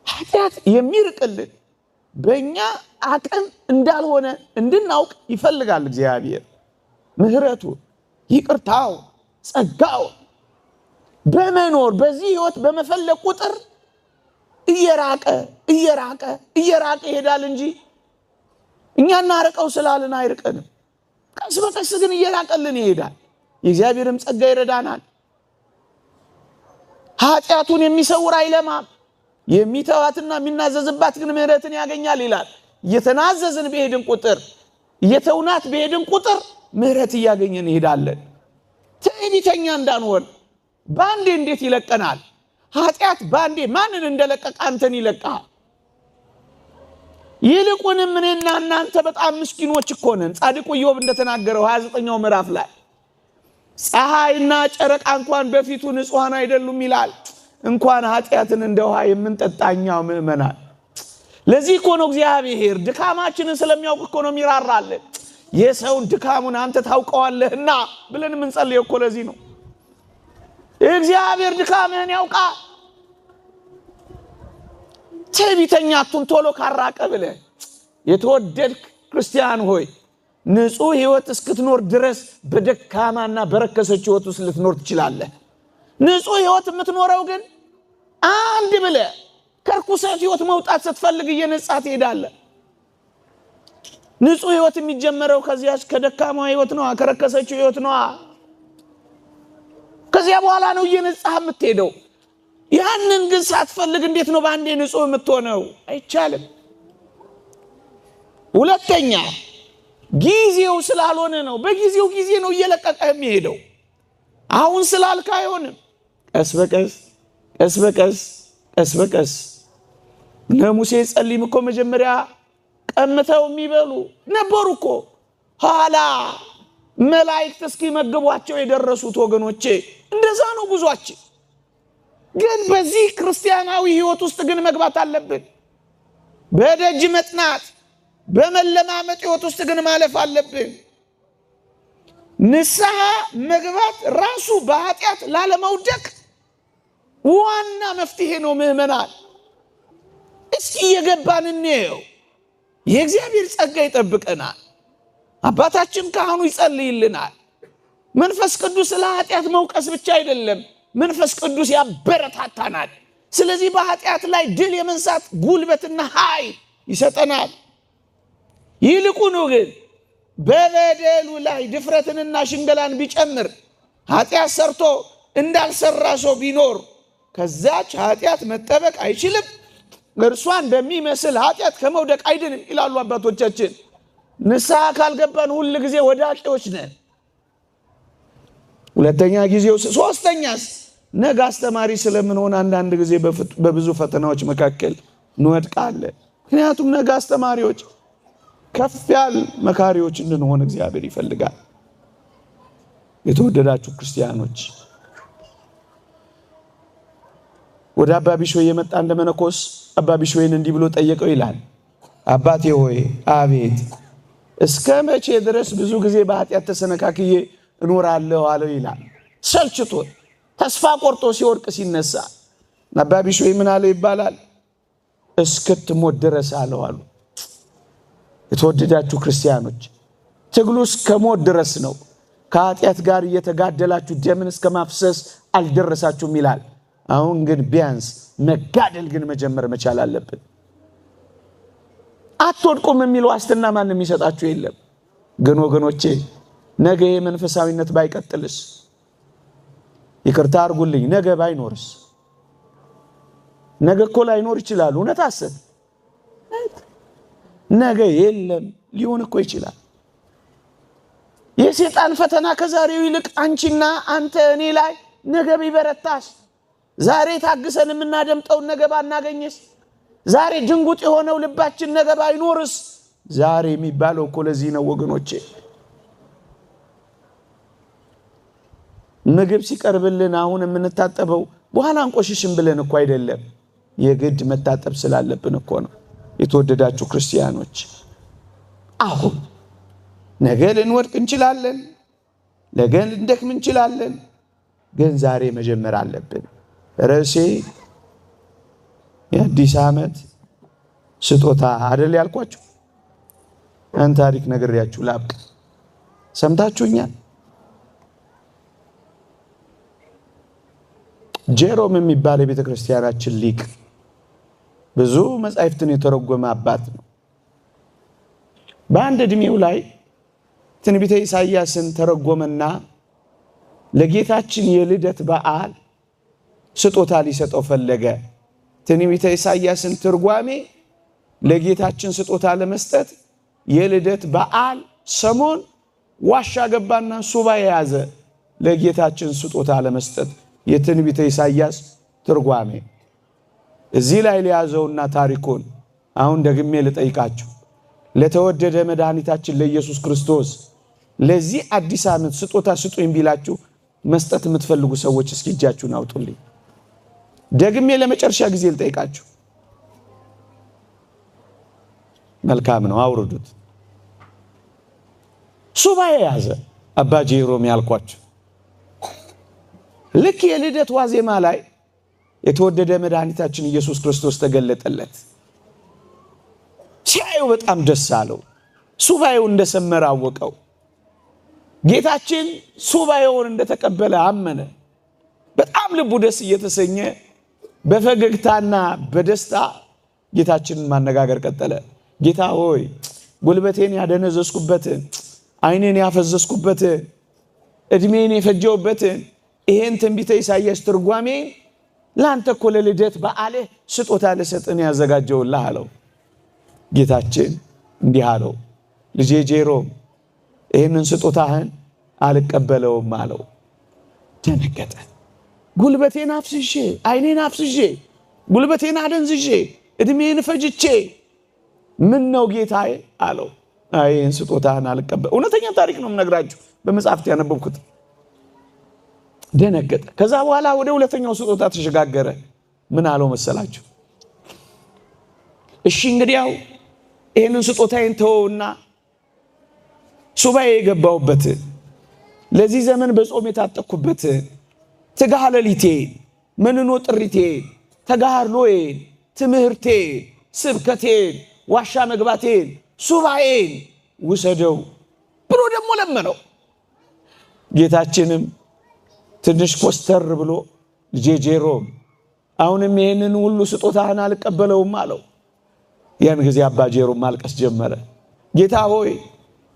ኃጢአት የሚርቅልን በእኛ አቅም እንዳልሆነ እንድናውቅ ይፈልጋል እግዚአብሔር። ምህረቱ፣ ይቅርታው፣ ጸጋው በመኖር በዚህ ህይወት በመፈለግ ቁጥር እየራቀ ይሄዳል እንጂ እኛ እናርቀው ስላልን አይርቀንም። ቀስ በቀስ ግን እየራቀልን ይሄዳል። የእግዚአብሔርም ጸጋ ይረዳናል። ኃጢአቱን የሚሰውር አይለማም፣ የሚተዋትና የሚናዘዝባት ግን ምህረትን ያገኛል ይላል። እየተናዘዝን በሄድን ቁጥር፣ እየተውናት በሄድን ቁጥር ምህረት እያገኘን እንሄዳለን። ትዕቢተኛ እንዳንሆን ባንዴ እንዴት ይለቀናል? ኃጢአት ባንዴ ማንን እንደለቀቀ አንተን ይለቃል። ይልቁንም እኔና እናንተ በጣም ምስኪኖች እኮ ነን። ጻድቁ ኢዮብ እንደተናገረው 29ኛው ምዕራፍ ላይ ፀሐይና ጨረቃ እንኳን በፊቱ ንጹሃን አይደሉም ይላል። እንኳን ኃጢአትን እንደ ውሃ የምንጠጣኛው ምእመናን። ለዚህ እኮ ነው እግዚአብሔር ድካማችንን ስለሚያውቅ እኮ ነው የሚራራልን። የሰውን ድካሙን አንተ ታውቀዋለህና ብለን የምንጸልየው እኮ ለዚህ ነው። እግዚአብሔር ድካምህን ያውቃል። ትዕቢተኛቱን ቶሎ ካራቀ ብለህ የተወደድክ ክርስቲያን ሆይ ንጹህ ህይወት እስክትኖር ድረስ በደካማና በረከሰች ህይወት ውስጥ ልትኖር ትችላለህ። ንጹህ ህይወት የምትኖረው ግን አንድ ብለህ ከርኩሰት ህይወት መውጣት ስትፈልግ እየነጻ ትሄዳለህ። ንጹህ ህይወት የሚጀመረው ከዚያች ከደካማ ህይወት ነው፣ ከረከሰችው ህይወት ነው። ከዚያ በኋላ ነው እየነጻ የምትሄደው። ያንን ግን ሳትፈልግ እንዴት ነው በአንዴ ንጹህ የምትሆነው? አይቻልም። ሁለተኛ ጊዜው ስላልሆነ ነው። በጊዜው ጊዜ ነው እየለቀቀ የሚሄደው። አሁን ስላልካ አይሆንም። ቀስ በቀስ ቀስ በቀስ ቀስ በቀስ ለሙሴ ጸልይም እኮ መጀመሪያ ቀምተው የሚበሉ ነበሩ እኮ። ኋላ መላእክት እስኪመግቧቸው የደረሱት ወገኖቼ እንደዛ ነው ጉዟችን። ግን በዚህ ክርስቲያናዊ ህይወት ውስጥ ግን መግባት አለብን። በደጅ መጥናት በመለማመጥ ህይወት ውስጥ ግን ማለፍ አለብን። ንስሐ መግባት ራሱ በኃጢአት ላለመውደቅ ዋና መፍትሄ ነው ምእመናን። እስኪ የገባን እንየው። የእግዚአብሔር ጸጋ ይጠብቀናል። አባታችን ካህኑ ይጸልይልናል። መንፈስ ቅዱስ ለኃጢአት መውቀስ ብቻ አይደለም፣ መንፈስ ቅዱስ ያበረታታናል። ስለዚህ በኃጢአት ላይ ድል የመንሳት ጉልበትና ኃይል ይሰጠናል። ይልቁኑ ግን በበደሉ ላይ ድፍረትንና ሽንገላን ቢጨምር ኃጢአት ሰርቶ እንዳልሰራ ሰው ቢኖር ከዛች ኃጢአት መጠበቅ አይችልም። እርሷን በሚመስል ኃጢአት ከመውደቅ አይድንም ይላሉ አባቶቻችን። ንስሐ ካልገባን ሁሉ ጊዜ ወዳቂዎች ነን። ሁለተኛ ጊዜው ሶስተኛስ ነገ አስተማሪ ስለምንሆን አንዳንድ ጊዜ በብዙ ፈተናዎች መካከል እንወድቃለን። ምክንያቱም ነገ አስተማሪዎች ከፍ ያል መካሪዎች እንድንሆን እግዚአብሔር ይፈልጋል። የተወደዳችሁ ክርስቲያኖች ወደ አባ ቢሾይ የመጣ እንደመነኮስ አባ ቢሾይን እንዲህ ብሎ ጠየቀው ይላል። አባቴ ሆይ አቤት፣ እስከ መቼ ድረስ ብዙ ጊዜ በኃጢአት ተሰነካክዬ እኖራለሁ አለው ይላል። ሰልችቶ ተስፋ ቆርጦ ሲወርቅ ሲነሳ አባ ቢሾይ ምን አለ ይባላል? እስክትሞት ድረስ አለው አሉ። የተወደዳችሁ ክርስቲያኖች ትግሉ እስከ ሞት ድረስ ነው። ከኃጢአት ጋር እየተጋደላችሁ ደምን እስከ ማፍሰስ አልደረሳችሁም ይላል። አሁን ግን ቢያንስ መጋደል ግን መጀመር መቻል አለብን። አትወድቁም የሚል ዋስትና ማንም የሚሰጣችሁ የለም። ግን ወገኖቼ ነገ የመንፈሳዊነት ባይቀጥልስ? ይቅርታ አድርጉልኝ፣ ነገ ባይኖርስ? ነገ እኮ ላይኖር ይችላል። እውነት አሰብ ነገ የለም ሊሆን እኮ ይችላል። የሰይጣን ፈተና ከዛሬው ይልቅ አንቺና አንተ እኔ ላይ ነገ ቢበረታስ? ዛሬ ታግሰን የምናደምጠው ነገ ባናገኝስ? ዛሬ ድንጉጥ የሆነው ልባችን ነገ ባይኖርስ? ዛሬ የሚባለው እኮ ለዚህ ነው ወገኖቼ። ምግብ ሲቀርብልን አሁን የምንታጠበው በኋላ እንቆሽሽም ብለን እኮ አይደለም፣ የግድ መታጠብ ስላለብን እኮ ነው። የተወደዳችሁ ክርስቲያኖች አሁን ነገ ልንወድቅ እንችላለን፣ ነገ ልንደክም እንችላለን። ግን ዛሬ መጀመር አለብን። ርዕሴ የአዲስ ዓመት ስጦታ አይደል ያልኳችሁ? አንተ ታሪክ ነግሬያችሁ ላብቅ። ሰምታችሁኛል? ጄሮም የሚባል የቤተ ክርስቲያናችን ሊቅ ብዙ መጻሕፍትን የተረጎመ አባት ነው። በአንድ ዕድሜው ላይ ትንቢተ ኢሳይያስን ተረጎመና ለጌታችን የልደት በዓል ስጦታ ሊሰጠው ፈለገ። ትንቢተ ኢሳይያስን ትርጓሜ ለጌታችን ስጦታ ለመስጠት የልደት በዓል ሰሞን ዋሻ ገባና ሱባኤ ያዘ። ለጌታችን ስጦታ ለመስጠት የትንቢተ ኢሳይያስ ትርጓሜ እዚህ ላይ ሊያዘውና ታሪኩን አሁን ደግሜ ልጠይቃችሁ ለተወደደ መድኃኒታችን ለኢየሱስ ክርስቶስ ለዚህ አዲስ ዓመት ስጦታ ስጡኝ ቢላችሁ መስጠት የምትፈልጉ ሰዎች እስኪ እጃችሁን አውጡልኝ። ደግሜ ለመጨረሻ ጊዜ ልጠይቃችሁ። መልካም ነው፣ አውርዱት። ሱባኤ ያዘ አባ ጄሮም ያልኳችሁ ልክ የልደት ዋዜማ ላይ የተወደደ መድኃኒታችን ኢየሱስ ክርስቶስ ተገለጠለት። ሲያየው በጣም ደስ አለው። ሱባኤው እንደሰመረ አወቀው። ጌታችን ሱባኤውን እንደተቀበለ አመነ። በጣም ልቡ ደስ እየተሰኘ በፈገግታና በደስታ ጌታችንን ማነጋገር ቀጠለ። ጌታ ሆይ ጉልበቴን ያደነዘዝኩበትን፣ ዓይኔን ያፈዘዝኩበትን፣ እድሜን የፈጀውበትን ይሄን ትንቢተ ኢሳይያስ ትርጓሜ ላንተ እኮ ለልደት በዓልህ ስጦታ ልሰጥን ያዘጋጀውልህ አለው። ጌታችን እንዲህ አለው፣ ልጄ ጄሮም ይህንን ስጦታህን አልቀበለውም አለው። ደነገጠ። ጉልበቴን አፍስሼ፣ ዓይኔን አፍስሼ፣ ጉልበቴን አደንዝዤ፣ እድሜን ፈጅቼ ምን ነው ጌታዬ አለው። ይህን ስጦታህን አልቀበል። እውነተኛ ታሪክ ነው የምነግራችሁ፣ በመጽሐፍት ያነበብኩት። ደነገጠ። ከዛ በኋላ ወደ ሁለተኛው ስጦታ ተሸጋገረ። ምን አለው መሰላችሁ? እሺ እንግዲያው ይህንን ስጦታዬን ተወውና ሱባኤ የገባሁበት ለዚህ ዘመን በጾም የታጠቅኩበት ትጋሃ ሌሊቴን፣ መንኖ ጥሪቴን፣ ተጋድሎዬን፣ ትምህርቴን፣ ስብከቴን፣ ዋሻ መግባቴን፣ ሱባኤን ውሰደው ብሎ ደግሞ ለመነው። ጌታችንም ትንሽ ኮስተር ብሎ ልጄ ጄሮም አሁንም ይህንን ሁሉ ስጦታህን አልቀበለውም አለው። ያን ጊዜ አባ ጄሮም ማልቀስ ጀመረ። ጌታ ሆይ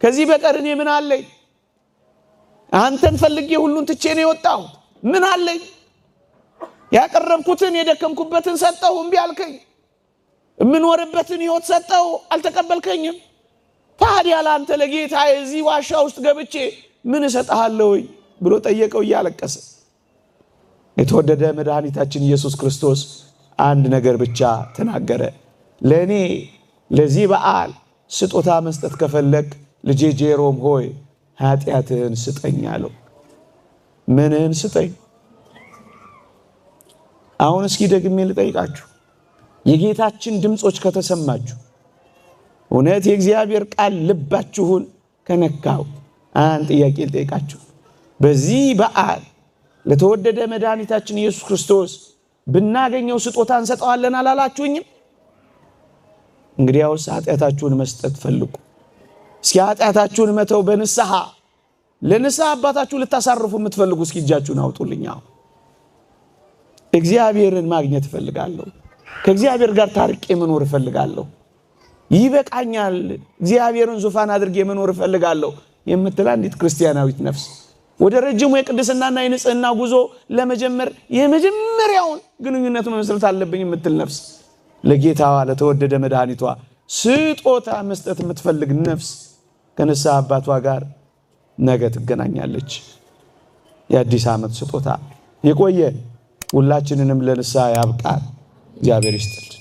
ከዚህ በቀር እኔ ምን አለኝ? አንተን ፈልጌ ሁሉን ትቼ ነው የወጣሁት። ምን አለኝ? ያቀረብኩትን የደከምኩበትን ሰጠሁ፣ እምቢ አልከኝ። የምኖርበትን ሕይወት ሰጠሁ፣ አልተቀበልከኝም። ታዲያ ለአንተ ለጌታ እዚህ ዋሻ ውስጥ ገብቼ ምን እሰጥሃለሁ ብሎ ጠየቀው እያለቀሰ። የተወደደ መድኃኒታችን ኢየሱስ ክርስቶስ አንድ ነገር ብቻ ተናገረ። ለእኔ ለዚህ በዓል ስጦታ መስጠት ከፈለግ ልጄ ጄሮም ሆይ ኃጢአትህን ስጠኝ አለው። ምንህን ስጠኝ? አሁን እስኪ ደግሜ ልጠይቃችሁ፣ የጌታችን ድምፆች ከተሰማችሁ፣ እውነት የእግዚአብሔር ቃል ልባችሁን ከነካው አንድ ጥያቄ ልጠይቃችሁ። በዚህ በዓል ለተወደደ መድኃኒታችን ኢየሱስ ክርስቶስ ብናገኘው ስጦታ እንሰጠዋለን አላላችሁኝም? እንግዲያውስ ኃጢአታችሁን መስጠት ፈልጉ። እስኪ ኃጢአታችሁን መተው በንስሐ ለንስሐ አባታችሁ ልታሳርፉ የምትፈልጉ እስኪ እጃችሁን አውጡልኝ። እግዚአብሔርን ማግኘት እፈልጋለሁ፣ ከእግዚአብሔር ጋር ታርቄ መኖር እፈልጋለሁ፣ ይበቃኛል፣ እግዚአብሔርን ዙፋን አድርጌ መኖር እፈልጋለሁ የምትል አንዲት ክርስቲያናዊት ነፍስ ወደ ረጅሙ የቅድስናና የንጽህና ጉዞ ለመጀመር የመጀመሪያውን ግንኙነት መመስረት አለብኝ የምትል ነፍስ ለጌታዋ ለተወደደ መድኃኒቷ ስጦታ መስጠት የምትፈልግ ነፍስ ከንስሐ አባቷ ጋር ነገ ትገናኛለች። የአዲስ ዓመት ስጦታ የቆየ ሁላችንንም ለንስሐ ያብቃል። እግዚአብሔር ይስጥልን።